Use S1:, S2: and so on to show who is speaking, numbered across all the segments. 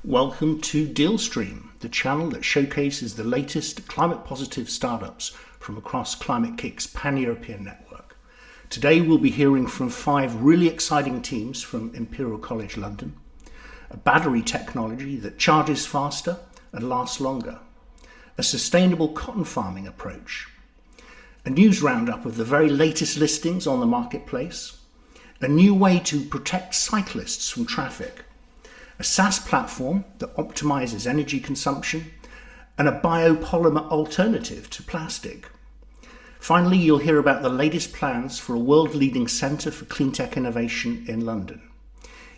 S1: Welcome to Dealstream, the channel that showcases the latest climate-positive startups from across Climate-KIC's pan-European network. Today we'll be hearing from 5 really exciting teams from Imperial College London, a battery technology that charges faster and lasts longer, a sustainable cotton farming approach, a news roundup of the very latest listings on the marketplace, a new way to protect cyclists from traffic, a SaaS platform that optimizes energy consumption, and a biopolymer alternative to plastic. Finally, you'll hear about the latest plans for a world-leading centre for cleantech innovation in London.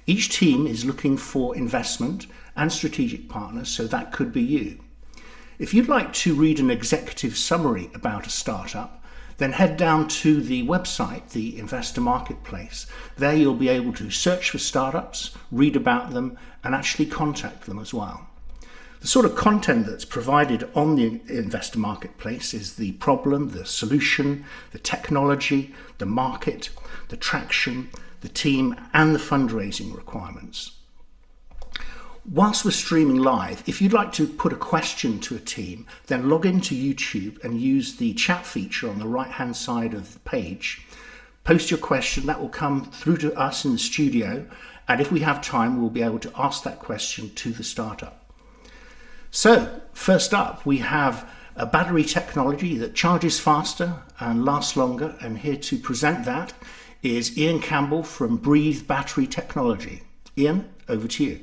S1: Each team is looking for investment and strategic partners, so that could be you. If you'd like to read an executive summary about a startup, then head down to the website, the Investor Marketplace. There you'll be able to search for startups, read about them, and actually contact them as well. The sort of content that's provided on the Investor Marketplace is the problem, the solution, the technology, the market, the traction, the team, and the fundraising requirements. Whilst we're streaming live, if you'd like to put a question to a team, then log into YouTube and use the chat feature on the right-hand side of the page. Post your question, that will come through to us in the studio, and if we have time, we'll be able to ask that question to the startup. So, first up, we have a battery technology that charges faster and lasts longer, and here to present that is Ian Campbell from Breathe Battery Technology. Ian, over to you.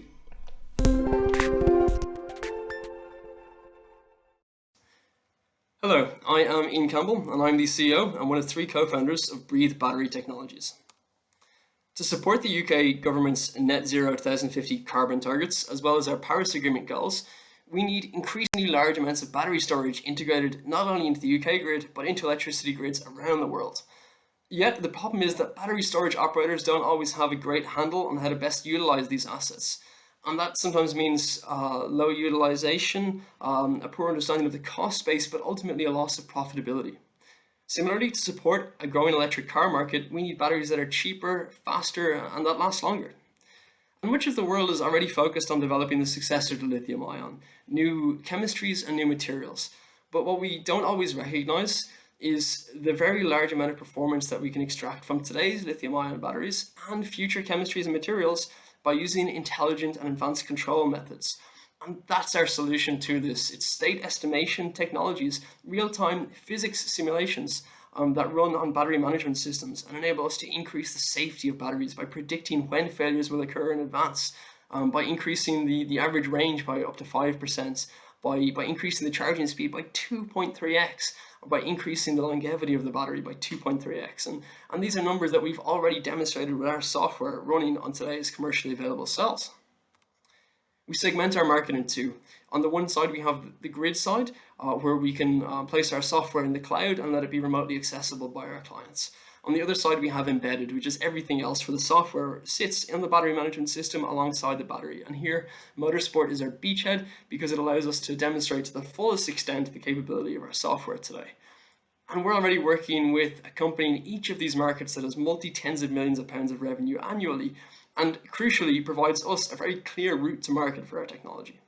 S2: Hello, I am Ian Campbell and I'm the CEO and one of 3 co-founders of Breathe Battery Technologies. To support the UK government's net zero 2050 carbon targets, as well as our Paris Agreement goals, we need increasingly large amounts of battery storage integrated not only into the UK grid, but into electricity grids around the world. Yet the problem is that battery storage operators don't always have a great handle on how to best utilize these assets. And that sometimes means low utilization, a poor understanding of the cost base, but ultimately a loss of profitability. Similarly, to support a growing electric car market, we need batteries that are cheaper, faster, and that last longer. And much of the world is already focused on developing the successor to lithium ion, new chemistries and new materials. But what we don't always recognize is the very large amount of performance that we can extract from today's lithium ion batteries and future chemistries and materials by using intelligent and advanced control methods. And that's our solution to this. It's state estimation technologies, real-time physics simulations that run on battery management systems and enable us to increase the safety of batteries by predicting when failures will occur in advance, by increasing the average range by up to 5%, by increasing the charging speed by 2.3x, by increasing the longevity of the battery by 2.3x. And these are numbers that we've already demonstrated with our software running on today's commercially available cells. We segment our market in 2. On the one side, we have the grid side, where we can place our software in the cloud and let it be remotely accessible by our clients. On the other side, we have embedded, which is everything else where the software sits in the battery management system alongside the battery. And here, Motorsport is our beachhead because it allows us to demonstrate to the fullest extent the capability of our software today. And we're already working with a company in each of these markets that has multi-tens of millions of pounds of revenue annually, and crucially provides us a very clear route to market for our technology.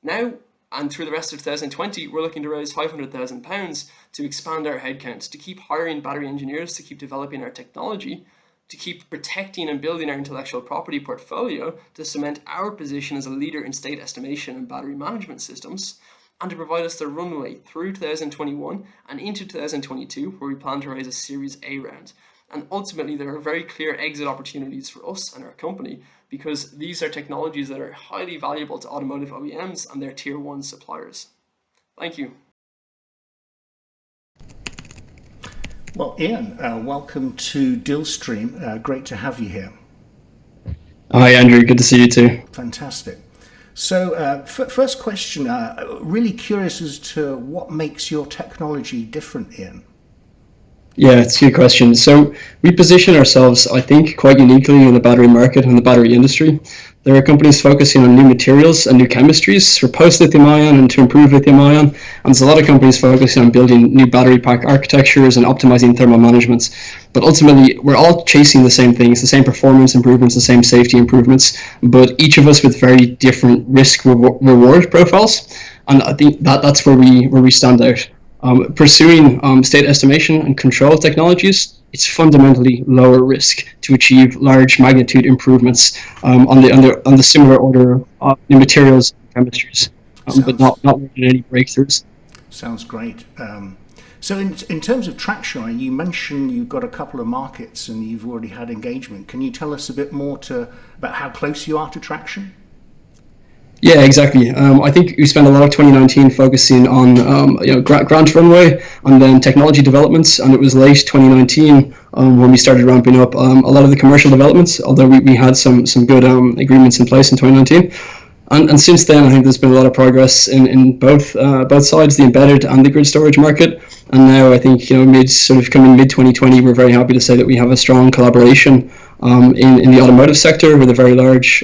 S2: Now, and through the rest of 2020, we're looking to raise £500,000 to expand our headcount, to keep hiring battery engineers, to keep developing our technology, to keep protecting and building our intellectual property portfolio, to cement our position as a leader in state estimation and battery management systems, and to provide us the runway through 2021 and into 2022, where we plan to raise a Series A round. And ultimately, there are very clear exit opportunities for us and our company because these are technologies that are highly valuable to automotive OEMs and their tier 1 suppliers. Thank you.
S1: Well, Ian, welcome to Dealstream. Great to have you here.
S3: Hi, Andrew. Good to see you too.
S1: Fantastic. So first question, really curious as to what makes your technology different, Ian?
S3: Yeah, it's a good question. So we position ourselves, I think, quite uniquely in the battery market and the battery industry. There are companies focusing on new materials and new chemistries for post-lithium ion and to improve lithium ion. And there's a lot of companies focusing on building new battery pack architectures and optimizing thermal management. But ultimately, we're all chasing the same things, the same performance improvements, the same safety improvements, but each of us with very different risk-reward profiles. And I think that's where we stand out. Pursuing state estimation and control technologies, it's fundamentally lower risk to achieve large magnitude improvements on the similar order of new materials and chemistries, but not making any breakthroughs.
S1: Sounds great. So in terms of traction, you mentioned you've got a couple of markets and you've already had engagement. Can you tell us a bit more about how close you are to traction?
S3: Yeah, exactly. I think we spent a lot of 2019 focusing on grant runway and then technology developments, and it was late 2019 when we started ramping up a lot of the commercial developments, although we had some good agreements in place in 2019. And since then, I think there's been a lot of progress in both sides, the embedded and the grid storage market. And now I think mid 2020, we're very happy to say that we have a strong collaboration in the automotive sector with a very large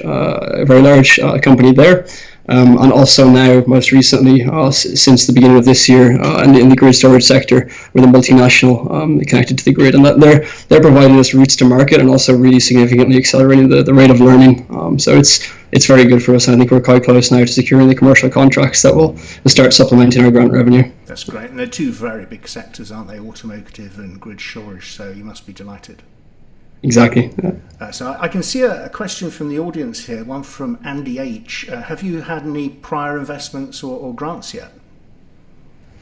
S3: company there. And also now, most recently, since the beginning of this year, in the grid storage sector, with a multinational connected to the grid, and that they're providing us routes to market and also really significantly accelerating the rate of learning. So it's very good for us. I think we're quite close now to securing the commercial contracts that will start supplementing our grant revenue.
S1: That's great, and they're two very big sectors, aren't they? Automotive and grid storage. So you must be delighted.
S3: Exactly.
S1: So I can see a question from the audience here, one from Andy H. Have you had any prior investments or grants yet?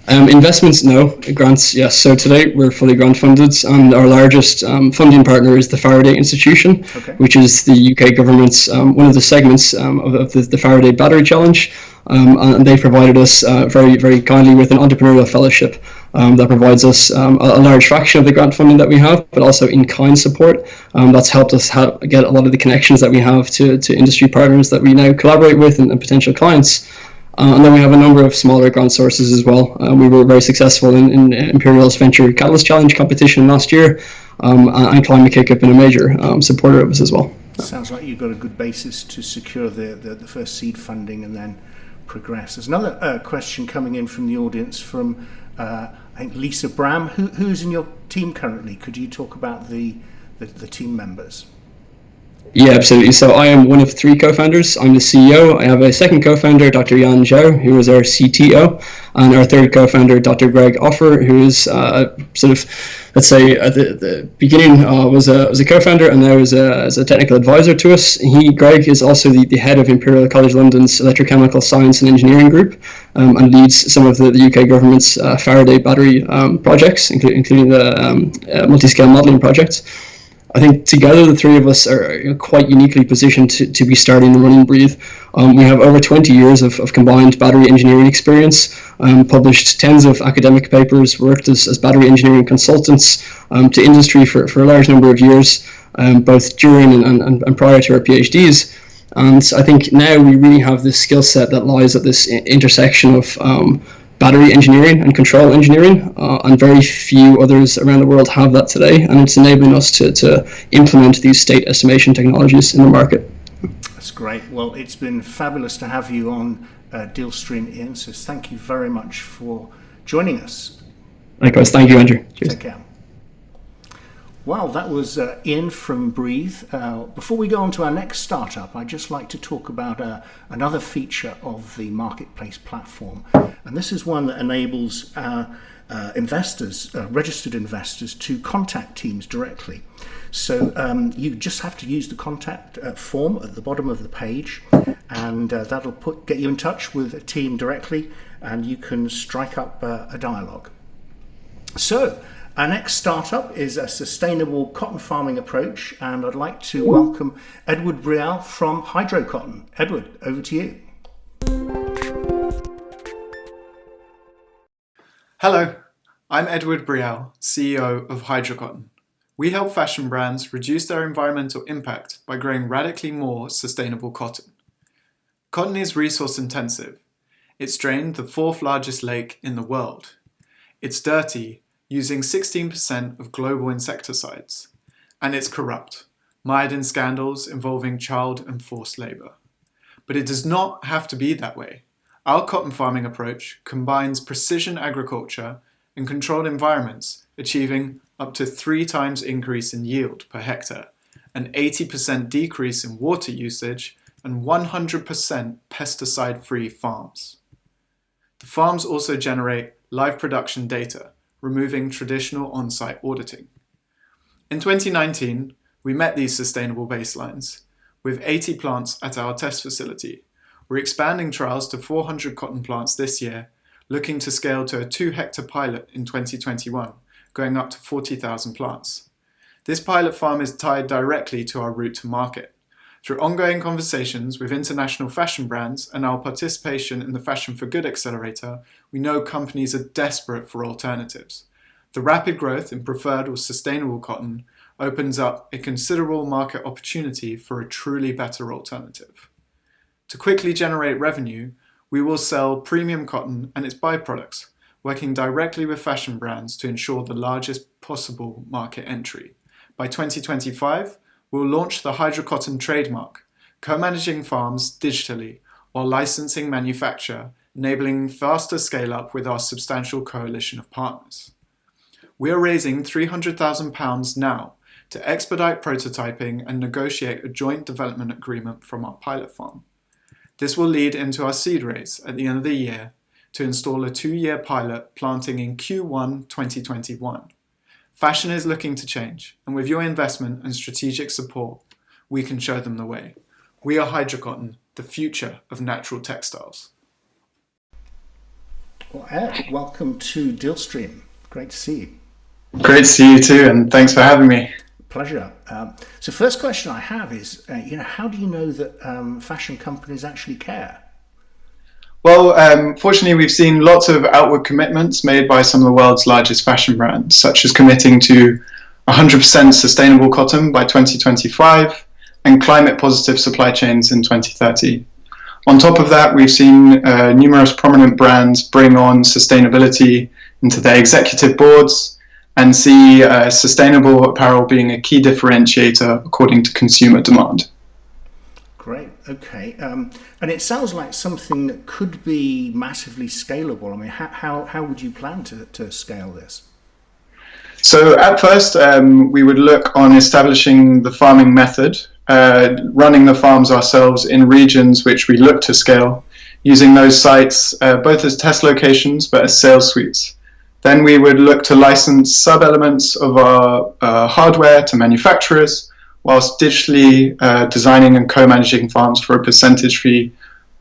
S3: Investments, no. Grants, yes. So today we're fully grant funded, and our largest funding partner is the Faraday Institution, which is the UK government's one of the segments of the Faraday Battery Challenge. And they provided us very, very kindly with an entrepreneurial fellowship that provides us a large fraction of the grant funding that we have, but also in-kind support. That's helped us get a lot of the connections that we have to industry partners that we now collaborate with and potential clients. And then we have a number of smaller grant sources as well. We were very successful in Imperial's Venture Catalyst Challenge competition last year, and Climate-KIC have been a major supporter of us as well.
S1: Sounds like you've got a good basis to secure the first seed funding and then progress. There's another question coming in from the audience from I think Lisa Bram. Who's in your team currently? Could you talk about the team members?
S3: Yeah, absolutely. So I am one of three co-founders. I'm the CEO. I have a second co-founder, Dr. Yan Zhao, who is our CTO, and our third co-founder, Dr. Greg Offer, who is let's say at the beginning was a co-founder and now is a technical advisor to us. Greg is also the head of Imperial College London's Electrochemical Science and Engineering Group, and leads some of the UK government's Faraday battery projects, including the multi-scale modelling projects. I think together the three of us are quite uniquely positioned to be starting the Run and Breathe. We have over 20 years of combined battery engineering experience, published tens of academic papers, worked as battery engineering consultants to industry for a large number of years, both during and prior to our PhDs. And I think now we really have this skill set that lies at this intersection of battery engineering and control engineering, and very few others around the world have that today, and it's enabling us to implement these state estimation technologies in the market.
S1: That's great. Well, it's been fabulous to have you on DealStream, Ian, so thank you very much for joining us.
S3: Likewise, thank you, Andrew. Cheers.
S1: Take care. Well, that was Ian from Breathe. Before we go on to our next startup, I'd just like to talk about another feature of the marketplace platform. And this is one that enables our investors, registered investors, to contact teams directly. So you just have to use the contact form at the bottom of the page, and that'll get you in touch with a team directly, and you can strike up a dialogue. So our next startup is a sustainable cotton farming approach, and I'd like to welcome Edward Brial from Hydro Cotton. Edward, over to you.
S4: Hello, I'm Edward Brial, CEO of Hydro Cotton. We help fashion brands reduce their environmental impact by growing radically more sustainable cotton. Cotton is resource intensive. It's drained the fourth largest lake in the world. It's dirty, using 16% of global insecticides, and it's corrupt, mired in scandals involving child and forced labour. But it does not have to be that way. Our cotton farming approach combines precision agriculture and controlled environments, achieving up to 3 times increase in yield per hectare, an 80% decrease in water usage, and 100% pesticide-free farms. The farms also generate live production data, removing traditional on-site auditing. In 2019, we met these sustainable baselines. With 80 plants at our test facility, we're expanding trials to 400 cotton plants this year, looking to scale to a 2-hectare pilot in 2021, going up to 40,000 plants. This pilot farm is tied directly to our route to market. Through ongoing conversations with international fashion brands and our participation in the Fashion for Good Accelerator, we know companies are desperate for alternatives. The rapid growth in preferred or sustainable cotton opens up a considerable market opportunity for a truly better alternative. To quickly generate revenue, we will sell premium cotton and its byproducts, working directly with fashion brands to ensure the largest possible market entry. By 2025, we'll launch the HydroCotton trademark, co-managing farms digitally while licensing manufacture, enabling faster scale-up with our substantial coalition of partners. We are raising £300,000 now to expedite prototyping and negotiate a joint development agreement from our pilot farm. This will lead into our seed raise at the end of the year to install a 2-year pilot planting in Q1 2021. Fashion is looking to change, and with your investment and strategic support, we can show them the way. We are HydroCotton, the future of natural textiles.
S1: Well, Ed, welcome to Dealstream. Great to see you.
S4: Great to see you too, and thanks for having me.
S1: Pleasure. So first question I have is, how do you know that fashion companies actually care?
S5: Well, fortunately, we've seen lots of outward commitments made by some of the world's largest fashion brands, such as committing to 100% sustainable cotton by 2025 and climate-positive supply chains in 2030. On top of that, we've seen numerous prominent brands bring on sustainability into their executive boards and see sustainable apparel being a key differentiator according to consumer demand.
S1: Great. Okay. And it sounds like something that could be massively scalable. I mean, how would you plan to scale this?
S5: So at first, we would look on establishing the farming method, running the farms ourselves in regions which we look to scale, using those sites both as test locations but as sales suites. Then we would look to license sub-elements of our hardware to manufacturers, whilst digitally designing and co-managing farms for a percentage fee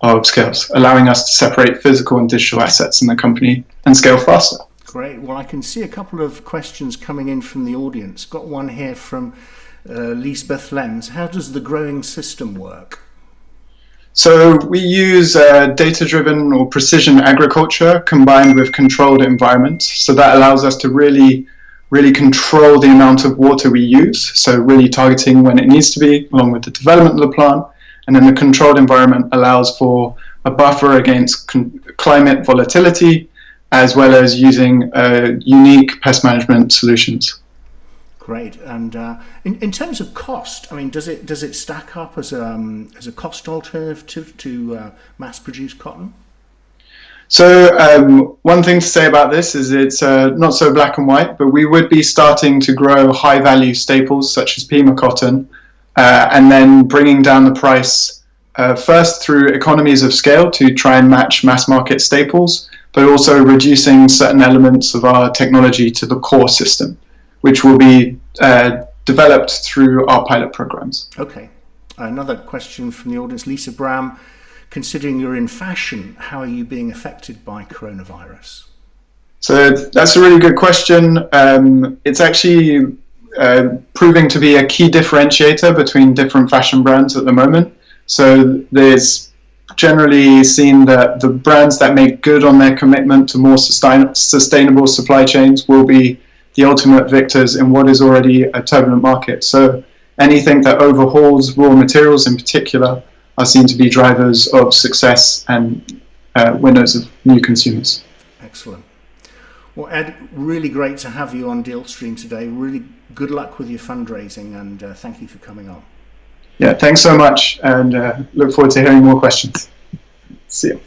S5: of scales, allowing us to separate physical and digital assets in the company and scale faster.
S1: Great. Well, I can see a couple of questions coming in from the audience. Got one here from Lisbeth Lenz. How does the growing system work?
S5: So we use data-driven or precision agriculture combined with controlled environments. So that allows us to really control the amount of water we use. So really targeting when it needs to be, along with the development of the plant. And then the controlled environment allows for a buffer against climate volatility, as well as using unique pest management solutions.
S1: Great. And in terms of cost, I mean, does it stack up as a cost alternative to mass-produced cotton?
S5: So one thing to say about this is it's not so black and white, but we would be starting to grow high-value staples such as Pima cotton, and then bringing down the price first through economies of scale to try and match mass-market staples, but also reducing certain elements of our technology to the core system, which will be developed through our pilot programs.
S1: Okay. Another question from the audience, Lisa Brown. Considering you're in fashion, how are you being affected by coronavirus?
S5: So that's a really good question. It's actually proving to be a key differentiator between different fashion brands at the moment. So there's generally seen that the brands that make good on their commitment to more sustainable supply chains will be the ultimate victors in what is already a turbulent market. So anything that overhauls raw materials in particular are seen to be drivers of success and winners of new consumers.
S1: Excellent. Well, Ed, really great to have you on Dealstream today. Really good luck with your fundraising, and thank you for coming on.
S5: Yeah, thanks so much, and look forward to hearing more questions. See you.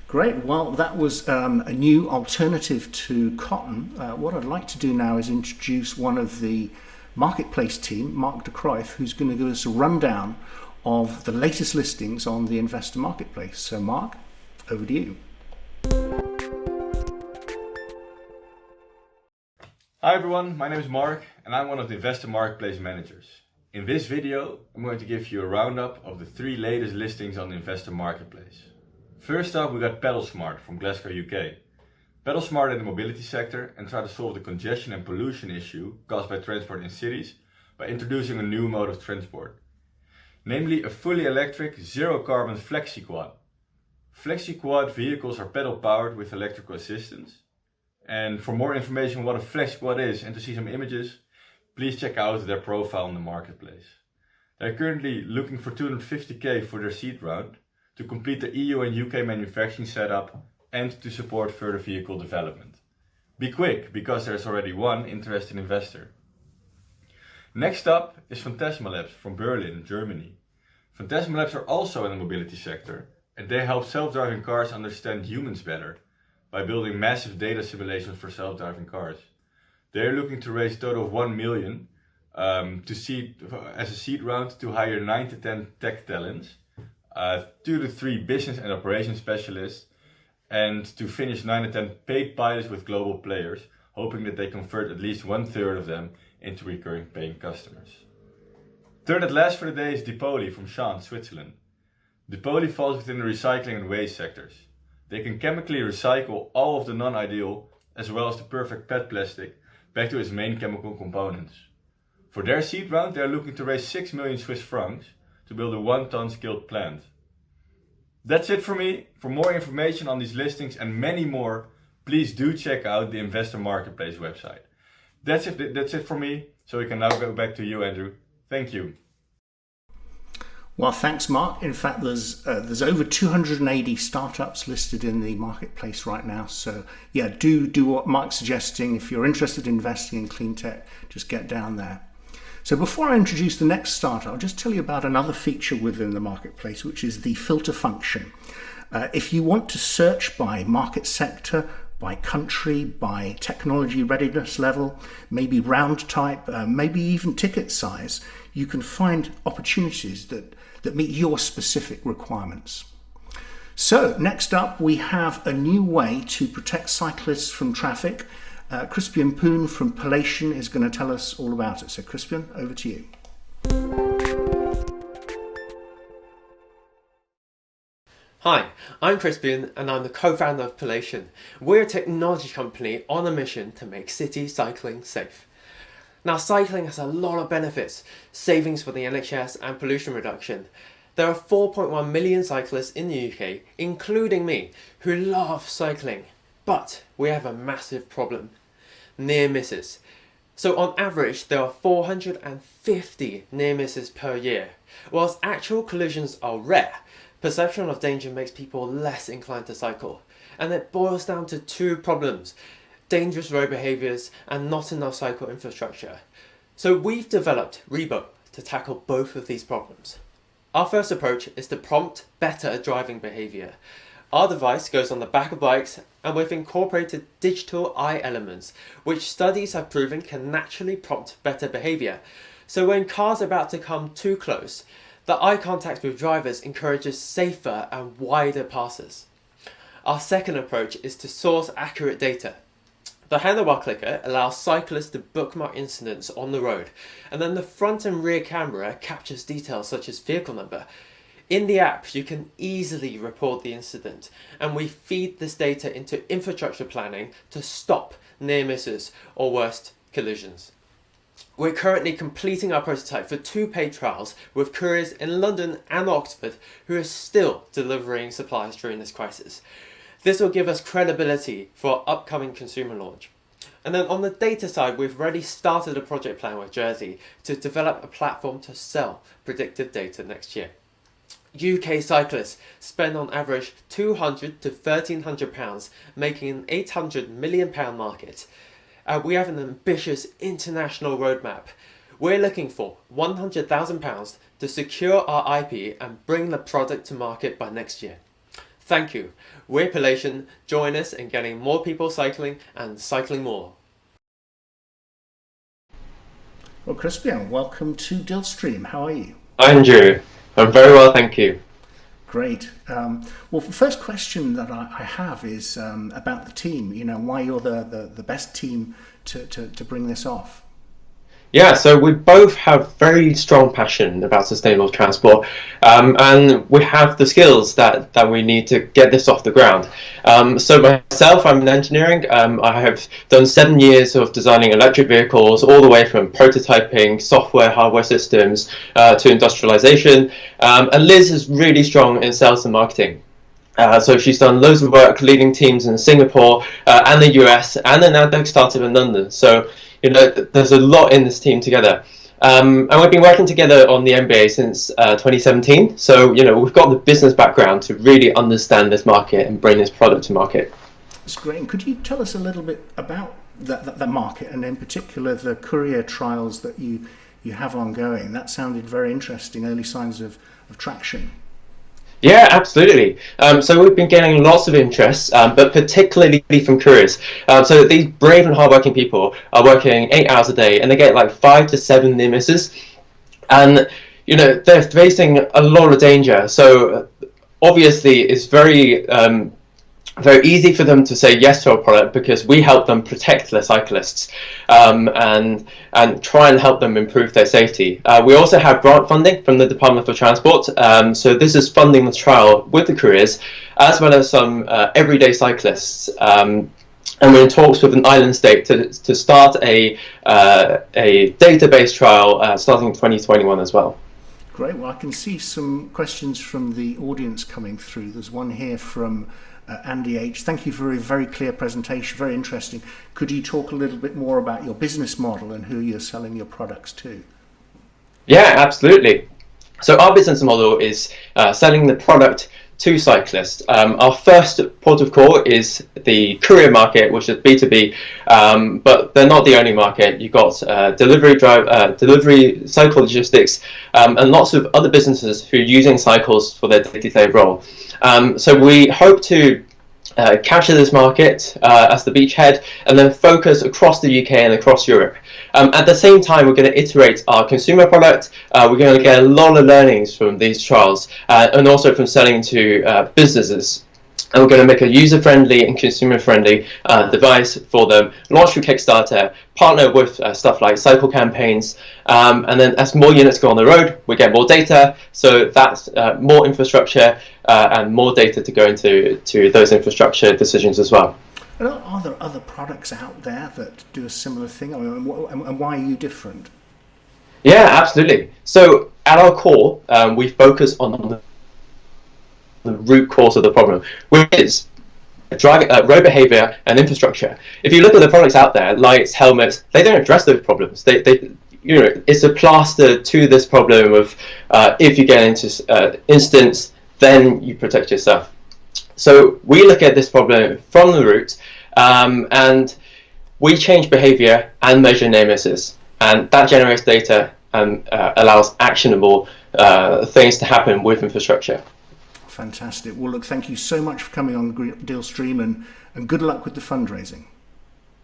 S1: Great. Well, that was a new alternative to cotton. What I'd like to do now is introduce one of the marketplace team, Mark de Cruyff, who's going to give us a rundown of the latest listings on the investor marketplace. So Mark, over to you.
S6: Hi everyone, my name is Mark and I'm one of the investor marketplace managers. In this video, I'm going to give you a roundup of the 3 latest listings on the investor marketplace. First up, we got PedalSmart from Glasgow, UK. PedalSmart in the mobility sector and try to solve the congestion and pollution issue caused by transport in cities by introducing a new mode of transport. Namely a fully electric, zero carbon flexi-quad. Flexi-quad vehicles are pedal powered with electrical assistance. And for more information on what a flexi-quad is and to see some images, please check out their profile on the marketplace. They're currently looking for 250k for their seed round to complete the EU and UK manufacturing setup and to support further vehicle development. Be quick, because there's already one interested investor. Next up is Phantasma Labs from Berlin, Germany. Phantasma Labs are also in the mobility sector, and they help self-driving cars understand humans better by building massive data simulations for self-driving cars. They're looking to raise a total of 1 million as a seed round to hire 9 to 10 tech talents, 2 to 3 business and operations specialists, and to finish 9 to 10 paid pilots with global players, hoping that they convert at least 1/3 of them into recurring paying customers. Third and last for the day is Dipoli from Schaan, Switzerland. Dipoli falls within the recycling and waste sectors. They can chemically recycle all of the non-ideal as well as the perfect PET plastic back to its main chemical components. For their seed round, they are looking to raise 6 million Swiss francs to build a 1-ton scaled plant. That's it for me. For more information on these listings and many more, please do check out the Investor Marketplace website. That's it for me. So we can now go back to you, Andrew. Thank you.
S1: Well, thanks, Mark. In fact, there's over 280 startups listed in the marketplace right now. So yeah, do what Mark's suggesting. If you're interested in investing in clean tech, just get down there. So before I introduce the next startup, I'll just tell you about another feature within the marketplace, which is the filter function. If you want to search by market sector, by country, by technology readiness level, maybe round type, maybe even ticket size, you can find opportunities that meet your specific requirements. So next up, we have a new way to protect cyclists from traffic. Crispian Poon from Palation is going to tell us all about it. So Crispian, over to you.
S7: Hi, I'm Crispian and I'm the co-founder of Palation. We're a technology company on a mission to make city cycling safe. Now, cycling has a lot of benefits, savings for the NHS and pollution reduction. There are 4.1 million cyclists in the UK, including me, who love cycling. But we have a massive problem: near misses. So on average, there are 450 near misses per year. Whilst actual collisions are rare, perception of danger makes people less inclined to cycle. And it boils down to 2 problems: dangerous road behaviours and not enough cycle infrastructure. So we've developed Rebo to tackle both of these problems. Our first approach is to prompt better driving behaviour. Our device goes on the back of bikes, and we've incorporated digital eye elements, which studies have proven can naturally prompt better behaviour. So when cars are about to come too close, the eye contact with drivers encourages safer and wider passes. Our second approach is to source accurate data. The handlebar clicker allows cyclists to bookmark incidents on the road, and then the front and rear camera captures details such as vehicle number. In the app, you can easily report the incident, and we feed this data into infrastructure planning to stop near misses or worst, collisions. We're currently completing our prototype for 2 paid trials with couriers in London and Oxford who are still delivering supplies during this crisis. This will give us credibility for our upcoming consumer launch. And then on the data side, we've already started a project plan with Jersey to develop a platform to sell predictive data next year. UK cyclists spend on average £200 to £1,300, making an £800 million market. we have an ambitious international roadmap. We're looking for £100,000 to secure our IP and bring the product to market by next year. Thank you. We're Pelation. Join us in getting more people cycling and cycling more.
S1: Well, Crispian, welcome to Dillstream. How are you?
S8: Hi, Andrew. I'm very well, thank you.
S1: Great. Well, the first question that I have is about the team. You know, why you're the best team to bring this off.
S8: Yeah, so we both have very strong passion about sustainable transport, and we have the skills that we need to get this off the ground. So myself, I'm in engineering. I have done 7 years of designing electric vehicles, all the way from prototyping, software, hardware systems, to industrialization. And Liz is really strong in sales and marketing. So she's done loads of work leading teams in Singapore and the US, and then now they've started in London. So you know, there's a lot in this team together. And we've been working together on the MBA since 2017. So, you know, we've got the business background to really understand this market and bring this product to market.
S1: That's great. And could you tell us a little bit about the market, and in particular the courier trials that you have ongoing? That sounded very interesting, early signs of traction.
S8: Yeah, absolutely. So we've been getting lots of interest, but particularly from couriers. So these brave and hardworking people are working 8 hours a day, and they get like 5 to 7 near misses, and you know they're facing a lot of danger. So obviously, it's very easy for them to say yes to our product because we help them protect their cyclists and try and help them improve their safety. We also have grant funding from the Department for Transport, so this is funding the trial with the couriers as well as some everyday cyclists. And we're in talks with an island state to start a database trial starting in 2021 as well.
S1: Great. Well, I can see some questions from the audience coming through. There's one here from Andy H. Thank you for a very clear presentation, very interesting. Could you talk a little bit more about your business model and who you're selling your products to?
S8: Yeah, absolutely. So our business model is selling the product to cyclists. Our first port of call is the courier market, which is B2B, but they're not the only market. You've got delivery, cycle logistics, and lots of other businesses who are using cycles for their day-to-day role. So we hope to capture this market as the beachhead and then focus across the UK and across Europe. At the same time, we're going to iterate our consumer product. We're going to get a lot of learnings from these trials and also from selling to businesses. And we're going to make a user-friendly and consumer-friendly device for them, launch through Kickstarter, partner with stuff like cycle campaigns, and then as more units go on the road, we get more data, so that's more infrastructure and more data to go into those infrastructure decisions as well.
S1: Are there other products out there that do a similar thing? I mean, and why are you different?
S8: Yeah, absolutely. So at our core, we focus on the root cause of the problem, which is road behavior and infrastructure. If you look at the products out there, lights, helmets, they don't address those problems. They you know, it's a plaster to this problem of if you get into incidents, then you protect yourself. So we look at this problem from the root, and we change behavior and measure near misses, and that generates data and allows actionable things to happen with infrastructure.
S1: Fantastic. Well, look, thank you so much for coming on Dillstream, and good luck with the fundraising.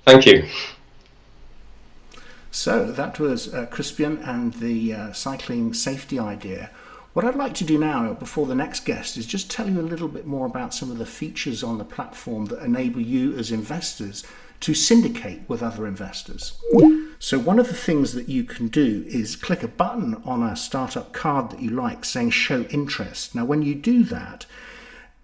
S8: Thank you.
S1: So that was Crispian and the cycling safety idea. What I'd like to do now, before the next guest, is just tell you a little bit more about some of the features on the platform that enable you as investors to syndicate with other investors. So one of the things that you can do is click a button on a startup card that you like saying show interest. Now when you do that,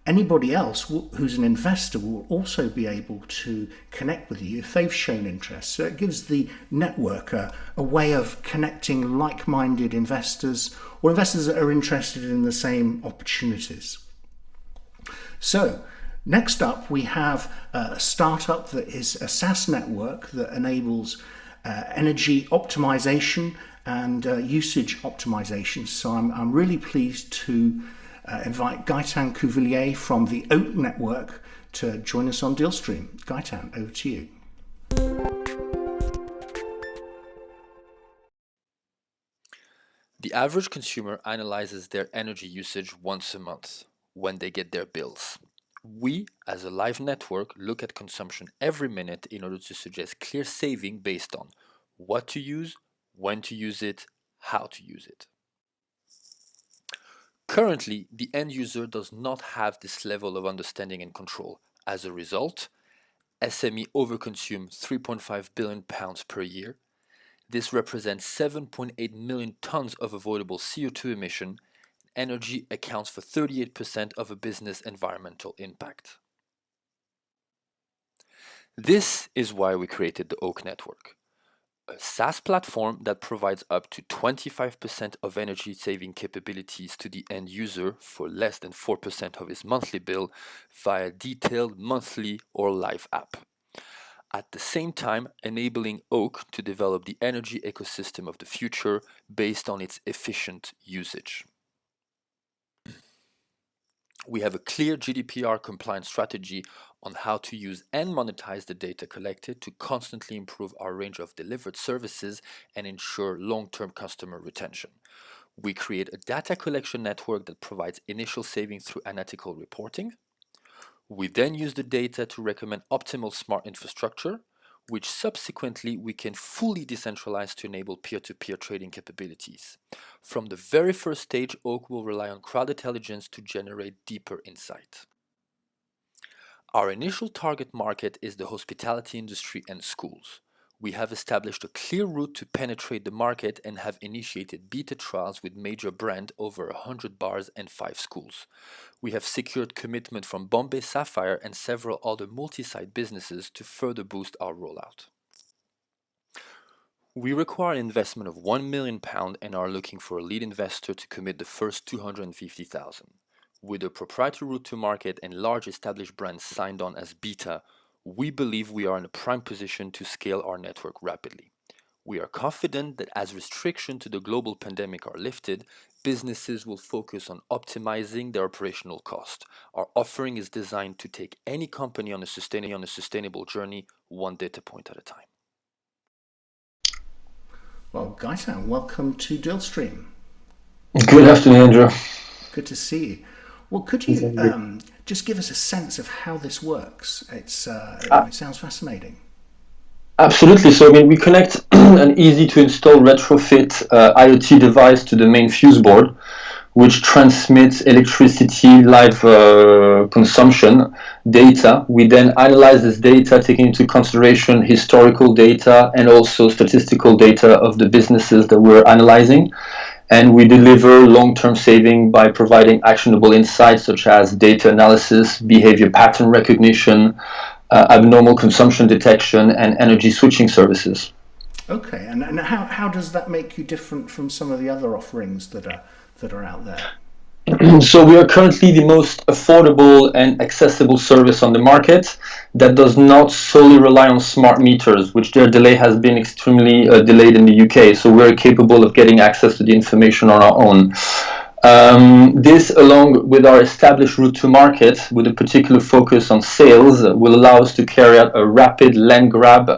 S1: anybody else who's an investor will also be able to connect with you if they've shown interest. So it gives the network a way of connecting like-minded investors or investors that are interested in the same opportunities. So next up, we have a startup that is a SaaS network that enables energy optimization and usage optimization. So I'm really pleased to invite Gaetan Cuvillier from the Oak Network to join us on Dillstream. Gaetan, over to you.
S9: The average consumer analyzes their energy usage once a month when they get their bills. We, as a live network, look at consumption every minute in order to suggest clear saving based on what to use, when to use it, how to use it. Currently, the end user does not have this level of understanding and control. As a result, SME overconsume £3.5 billion per year. This represents 7.8 million tons of avoidable CO2 emission. Energy accounts for 38% of a business environmental impact. This is why we created the Oak Network, a SaaS platform that provides up to 25% of energy saving capabilities to the end user for less than 4% of his monthly bill via detailed monthly or live app. At the same time, enabling Oak to develop the energy ecosystem of the future based on its efficient usage. We have a clear GDPR compliant strategy on how to use and monetize the data collected to constantly improve our range of delivered services and ensure long-term customer retention. We create a data collection network that provides initial savings through analytical reporting. We then use the data to recommend optimal smart infrastructure, which subsequently we can fully decentralize to enable peer-to-peer trading capabilities. From the very first stage, Oak will rely on crowd intelligence to generate deeper insight. Our initial target market is the hospitality industry and schools. We have established a clear route to penetrate the market and have initiated beta trials with major brands over 100 bars and 5 schools. We have secured commitment from Bombay Sapphire and several other multi-site businesses to further boost our rollout. We require an investment of £1 million and are looking for a lead investor to commit the first 250,000. With a proprietary route to market and large established brands signed on as beta, we believe we are in a prime position to scale our network rapidly. We are confident that as restrictions to the global pandemic are lifted, businesses will focus on optimizing their operational cost. Our offering is designed to take any company on a sustainable journey, one data point at a time.
S1: Well, Gaitan, welcome to Dealstream.
S3: Good afternoon, Andrew.
S1: Good to see you. Well, could you just give us a sense of how this works? It sounds fascinating.
S3: Absolutely. So, we connect an easy-to-install retrofit IoT device to the main fuse board, which transmits electricity live consumption data. We then analyze this data, taking into consideration historical data and also statistical data of the businesses that we're analyzing. And we deliver long-term saving by providing actionable insights such as data analysis, behavior pattern recognition, abnormal consumption detection, and energy switching services.
S1: Okay, and how does that make you different from some of the other offerings that are out there?
S3: So we are currently the most affordable and accessible service on the market that does not solely rely on smart meters, which their delay has been extremely delayed in the UK. So we're capable of getting access to the information on our own. This, along with our established route to market, with a particular focus on sales, will allow us to carry out a rapid land grab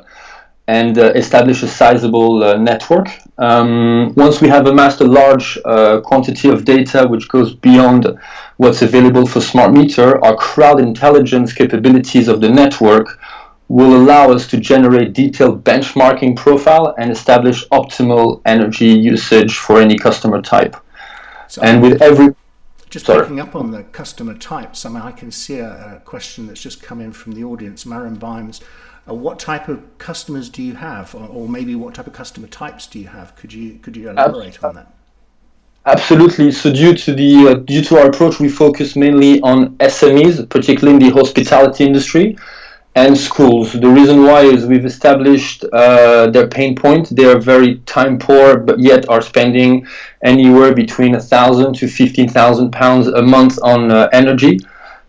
S3: and establish a sizable network. Once we have amassed a large quantity of data which goes beyond what's available for smart meter, our crowd intelligence capabilities of the network will allow us to generate detailed benchmarking profile and establish optimal energy usage for any customer type.
S1: So
S3: and with every...
S1: Picking up on the customer types, I can see a question that's just come in from the audience, Maren Bimes. What type of customers do you have, or maybe what type of customer types do you have? Could you elaborate on that?
S3: Absolutely. So due to our approach, we focus mainly on SMEs, particularly in the hospitality industry, and schools. The reason why is we've established their pain point. They are very time poor, but yet are spending anywhere between £1,000 to £15,000 a month on energy.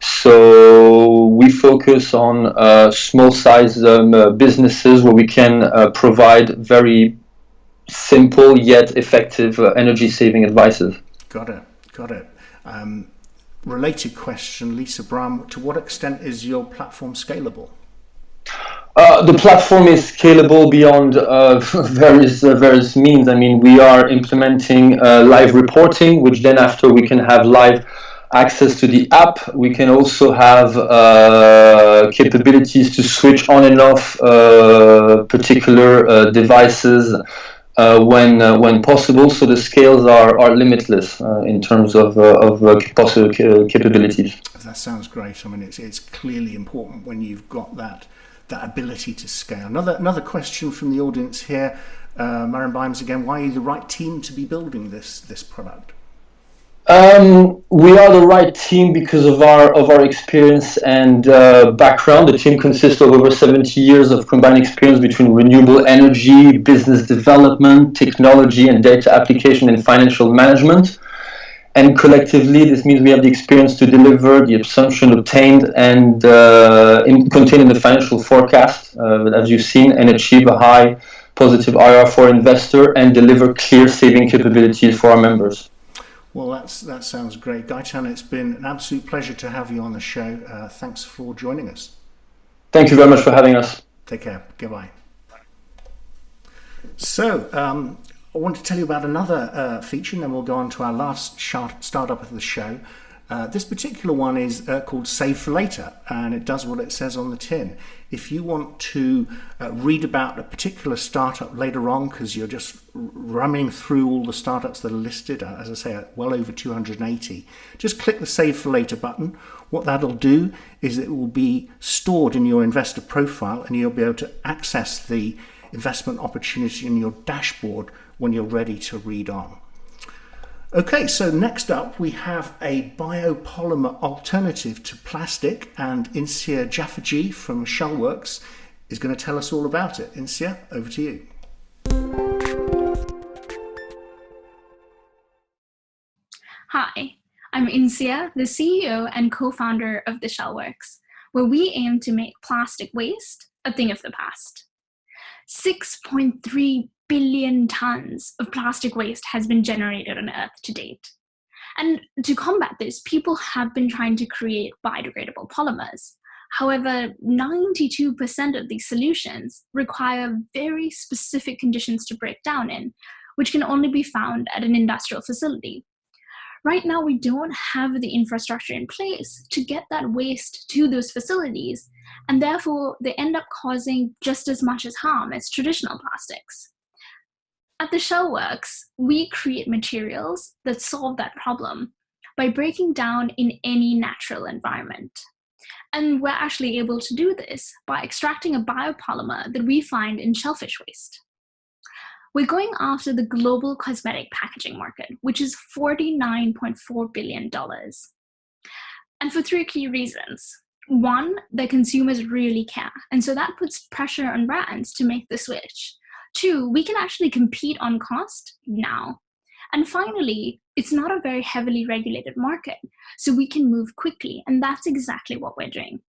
S3: So we focus on small-size businesses where we can provide very simple yet effective energy-saving advices.
S1: Got it. Related question, Lisa Brown, to what extent is your platform scalable?
S8: The platform is scalable beyond various means. I mean, we are implementing live reporting, which then after we can have live access to the app. We can also have capabilities to switch on and off particular devices when possible. So the scales are limitless in terms of possible capabilities.
S1: That sounds great. I mean, it's clearly important when you've got that ability to scale. Another question from the audience here, Maren Bimes again. Why are you the right team to be building this product?
S8: We are the right team because of our experience and background. The team consists of over 70 years of combined experience between renewable energy, business development, technology, and data application and financial management. And collectively, this means we have the experience to deliver the assumption obtained and contained in the financial forecast, as you've seen, and achieve a high positive IRR for investor and deliver clear saving capabilities for our members.
S1: Well, that sounds great. Gaitan, it's been an absolute pleasure to have you on the show. Thanks for joining us.
S8: Thank you very much for having us.
S1: Take care. Goodbye. So, I want to tell you about another feature, and then we'll go on to our last startup of the show. This particular one is called Save for Later, and it does what it says on the tin. If you want to read about a particular startup later on, because you're just running through all the startups that are listed, as I say, well over 280, just click the Save for Later button. What that'll do is it will be stored in your investor profile, and you'll be able to access the investment opportunity in your dashboard when you're ready to read on. Okay, so next up we have a biopolymer alternative to plastic, and Insia Jaffaji from Shellworks is going to tell us all about it. Insia, over to you.
S10: Hi, I'm Insia, the CEO and co-founder of the Shellworks, where we aim to make plastic waste a thing of the past. 6.3 billion tons of plastic waste has been generated on Earth to date. And to combat this, people have been trying to create biodegradable polymers. However, 92% of these solutions require very specific conditions to break down in, which can only be found at an industrial facility. Right now, we don't have the infrastructure in place to get that waste to those facilities, and therefore they end up causing just as much as harm as traditional plastics. At the Shellworks, we create materials that solve that problem by breaking down in any natural environment. And we're actually able to do this by extracting a biopolymer that we find in shellfish waste. We're going after the global cosmetic packaging market, which is $49.4 billion. And for three key reasons. One, that consumers really care, and so that puts pressure on brands to make the switch. Two, we can actually compete on cost now. And finally, it's not a very heavily regulated market, so we can move quickly, and that's exactly what we're doing.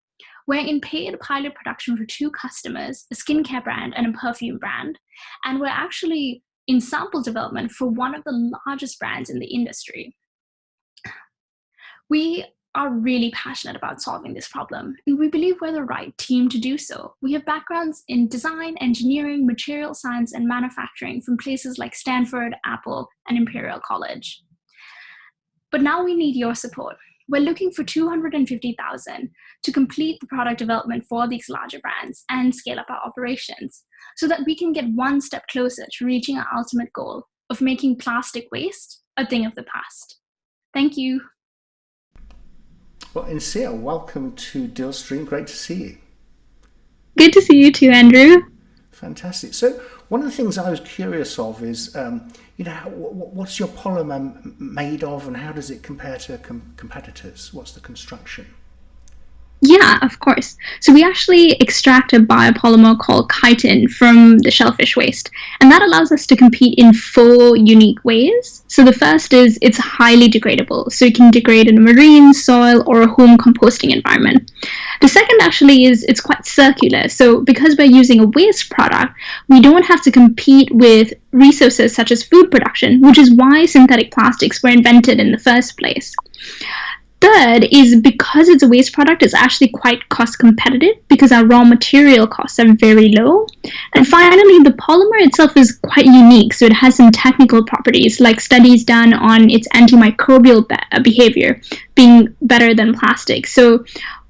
S10: We're in paid pilot production for 2 customers, a skincare brand and a perfume brand, and we're actually in sample development for one of the largest brands in the industry. We are really passionate about solving this problem, and we believe we're the right team to do so. We have backgrounds in design, engineering, material science, and manufacturing from places like Stanford, Apple, and Imperial College. But now we need your support. We're looking for $250,000 to complete the product development for these larger brands and scale up our operations so that we can get one step closer to reaching our ultimate goal of making plastic waste a thing of the past. Thank you.
S1: Well, Insia, welcome to Dealstream. Great to see you.
S10: Good to see you too, Andrew.
S1: Fantastic. So one of the things I was curious of is, what's your polymer made of, and how does it compare to competitors? What's the construction?
S10: Yeah, of course. So we actually extract a biopolymer called chitin from the shellfish waste, and that allows us to compete in 4 unique ways. So the first is it's highly degradable, so it can degrade in a marine, soil, or a home composting environment. The second actually is it's quite circular, so because we're using a waste product, we don't have to compete with resources such as food production, which is why synthetic plastics were invented in the first place. third is because it's a waste product, it's actually quite cost competitive because our raw material costs are very low. And finally, the polymer itself is quite unique. So it has some technical properties, like studies done on its antimicrobial behavior being better than plastic.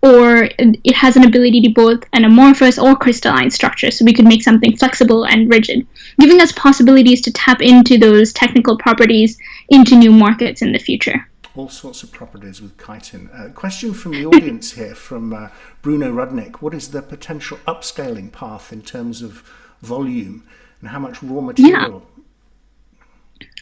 S10: Or it has an ability to both an amorphous or crystalline structure, so we could make something flexible and rigid, giving us possibilities to tap into those technical properties into new markets in the future.
S1: All sorts of properties with chitin. Question from the audience here, from Bruno Rudnick. What is the potential upscaling path in terms of volume and how much raw material?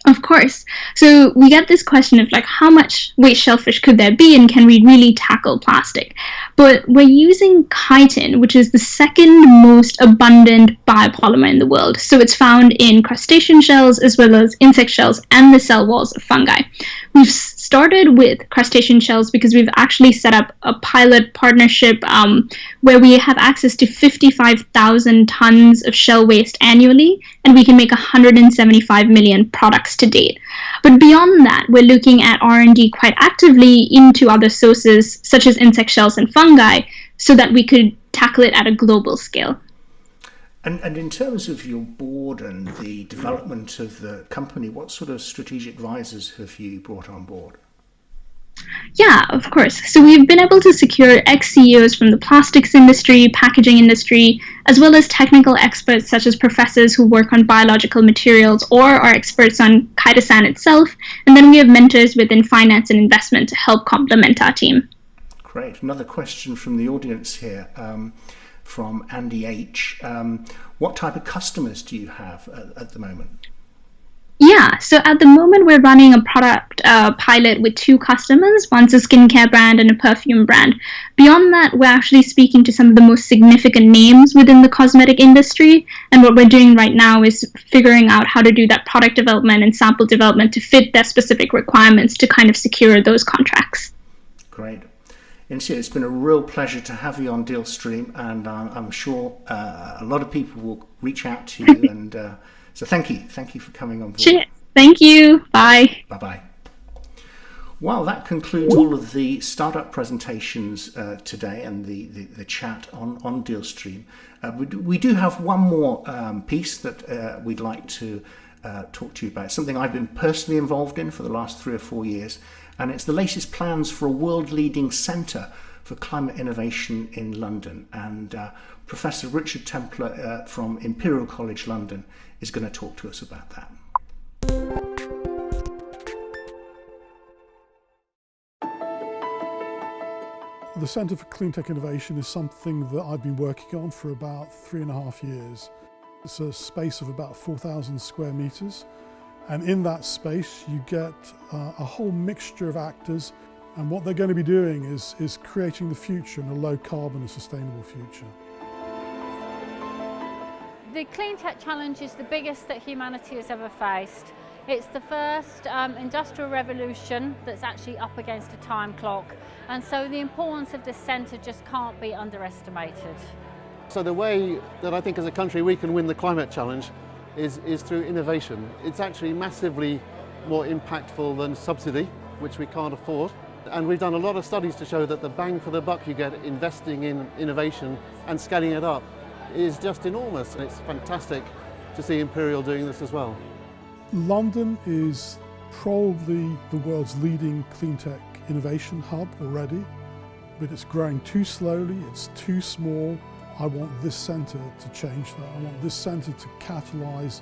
S10: Of course. So we get this question of like, how much waste shellfish could there be and can we really tackle plastic? But we're using chitin, which is the second most abundant biopolymer in the world. So it's found in crustacean shells as well as insect shells and the cell walls of fungi. We've started with crustacean shells because we've actually set up a pilot partnership where we have access to 55,000 tons of shell waste annually, and we can make 175 million products to date. But beyond that, we're looking at R&D quite actively into other sources such as insect shells and fungi so that we could tackle it at a global scale.
S1: And in terms of your board and the development of the company, what sort of strategic advisors have you brought on board?
S10: Yeah, of course. So we've been able to secure ex-CEOs from the plastics industry, packaging industry, as well as technical experts such as professors who work on biological materials or are experts on chitosan itself. And then we have mentors within finance and investment to help complement our team.
S1: Great. Another question from the audience here. From Andy H. What type of customers do you have at the moment?
S10: Yeah, so at the moment we're running a product pilot with 2 customers. One's a skincare brand and a perfume brand. Beyond that, we're actually speaking to some of the most significant names within the cosmetic industry. And what we're doing right now is figuring out how to do that product development and sample development to fit their specific requirements to kind of secure those contracts.
S1: Great. Insia, it's been a real pleasure to have you on DealStream, and I'm sure a lot of people will reach out to you. And so thank you for coming on board.
S10: Sure. Thank you. Bye.
S1: Bye-bye. Well, that concludes all of the startup presentations today and the chat on DealStream. We do have one more piece that we'd like to talk to you about. Something I've been personally involved in for the last 3 or 4 years. And it's the latest plans for a world-leading centre for climate innovation in London. And Professor Richard Templer from Imperial College London is going to talk to us about that.
S11: The Centre for Cleantech Innovation is something that I've been working on for about 3.5 years. It's a space of about 4,000 square metres. And in that space, you get a whole mixture of actors. And what they're going to be doing is creating the future and a low carbon and sustainable future.
S12: The Cleantech Challenge is the biggest that humanity has ever faced. It's the first industrial revolution that's actually up against a time clock. And so the importance of this centre just can't be underestimated.
S13: So the way that I think as a country we can win the climate challenge is through innovation. It's actually massively more impactful than subsidy, which we can't afford. And we've done a lot of studies to show that the bang for the buck you get investing in innovation and scaling it up is just enormous. And it's fantastic to see Imperial doing this as well.
S11: London is probably the world's leading cleantech innovation hub already, but it's growing too slowly, it's too small. I want this centre to change that. I want this centre to catalyse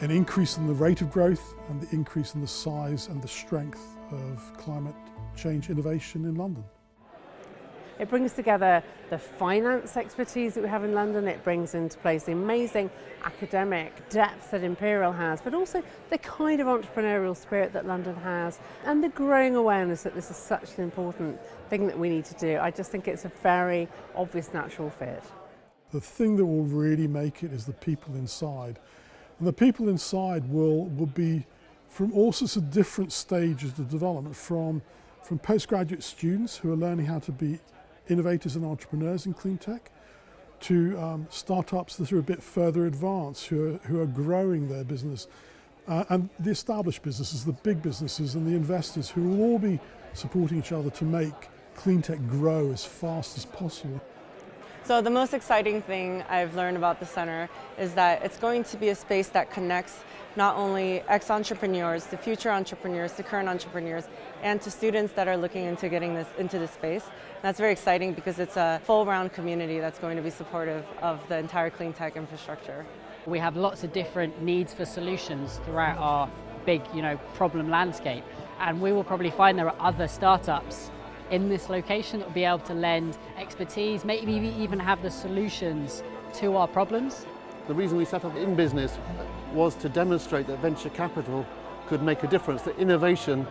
S11: an increase in the rate of growth and the increase in the size and the strength of climate change innovation in London.
S14: It brings together the finance expertise that we have in London. It brings into place the amazing academic depth that Imperial has, but also the kind of entrepreneurial spirit that London has and the growing awareness that this is such an important thing that we need to do. I just think it's a very obvious natural fit.
S11: The thing that will really make it is the people inside. And the people inside will be from all sorts of different stages of development, from postgraduate students who are learning how to be innovators and entrepreneurs in cleantech, to startups that are a bit further advanced, who are growing their business, and the established businesses, the big businesses and the investors, who will all be supporting each other to make Cleantech grow as fast as possible.
S15: So the most exciting thing I've learned about the center is that it's going to be a space that connects not only ex-entrepreneurs, the future entrepreneurs, the current entrepreneurs, and to students that are looking into getting into this space. And that's very exciting because it's a full-round community that's going to be supportive of the entire Cleantech infrastructure.
S16: We have lots of different needs for solutions throughout our big, problem landscape, and we will probably find there are other startups in this location that will be able to lend expertise, maybe even have the solutions to our problems.
S13: The reason we set up in business was to demonstrate that venture capital could make a difference, that innovation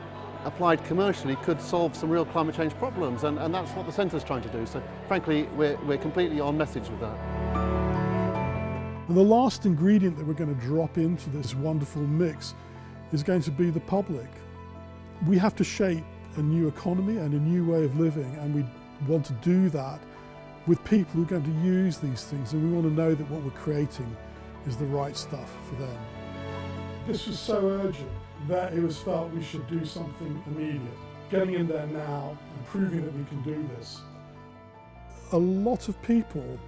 S13: applied commercially could solve some real climate change problems, and that's what the centre's trying to do. So frankly, we're completely on message with that.
S11: And the last ingredient that we're going to drop into this wonderful mix is going to be the public. We have to shape a new economy and a new way of living, and we want to do that with people who are going to use these things, and we want to know that what we're creating is the right stuff for them. This was so urgent that it was felt we should do something immediate, getting in there now and proving that we can do this. A lot of people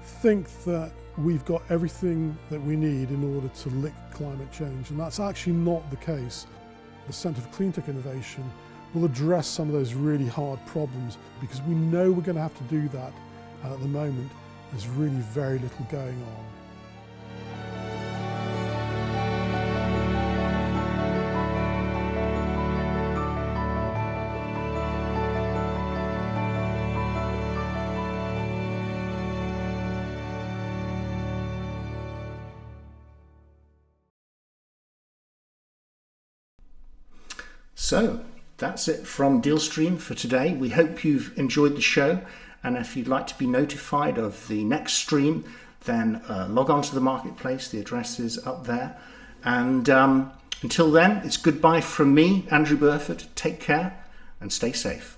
S11: think that we've got everything that we need in order to lick climate change, and that's actually not the case. The Centre for Cleantech Innovation will address some of those really hard problems because we know we're going to have to do that, and at the moment there's really very little going on.
S1: So that's it from Dealstream for today. We hope you've enjoyed the show, and if you'd like to be notified of the next stream, then log on to the marketplace. The address is up there. And until then, it's goodbye from me, Andrew Burford. Take care and stay safe.